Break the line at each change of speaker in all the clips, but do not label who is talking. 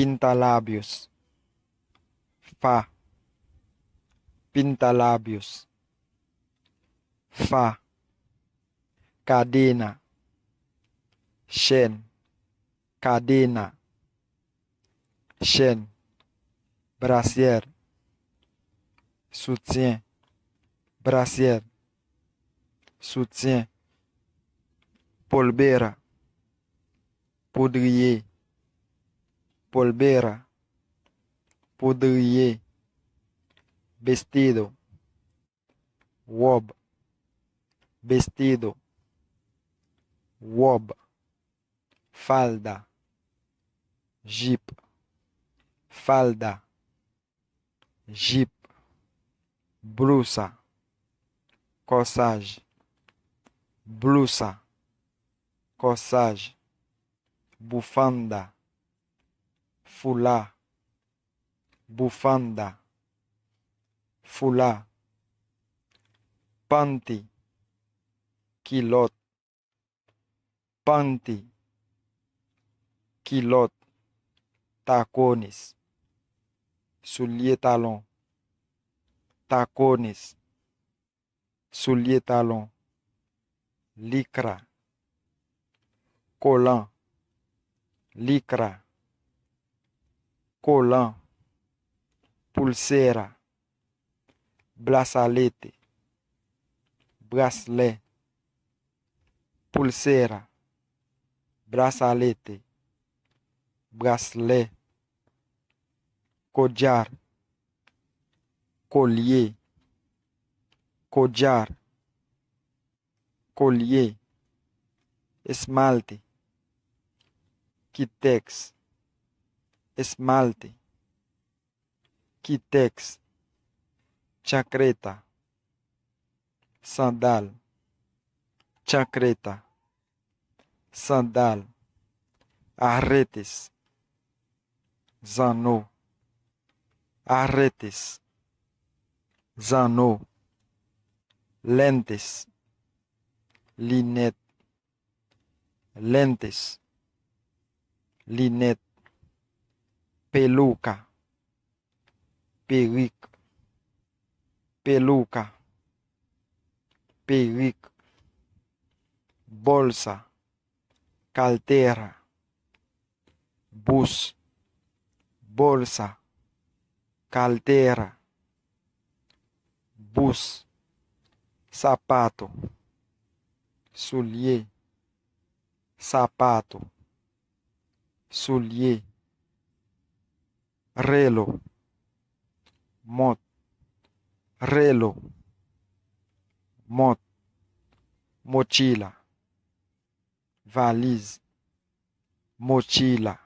pintalabios, fa, pintalabios, fa, cadena, chaîne, cadena, chaîne, brassière, soutien, brassière, soutien, polbera, poudrier, polbera, poudrier, vestido, wob, vestido, wob, falda, jeep, falda, jeep, blusa, corsage, blusa, corsage, bufanda, foulard, bufanda, foulard, panty, culotte, panty, culotte, tacones, souliers talons, tacones, souliers talons, lycra, collant, lycra, collant, pulsera, bracelete, bracelet, pulsera, bracelete, bracelet, collar, collier, collar, collier, esmalte, quitex, esmalte, quitex, chancreta, sandal, chancreta, sandal, arretes, zano, arretes, zano, lentes, linet, lentes, linet, peluca, perruque, peluca, perruque, bolsa, cartera, bus, bolsa, cartera, bus, sapato, soulier, sapato, soulier, reloj, reloj, mochila, valise, mochila,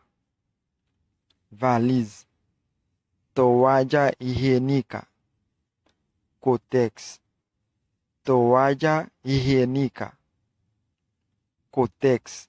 valise, toalla higiénica, Kotex, toalla higiénica, Kotex,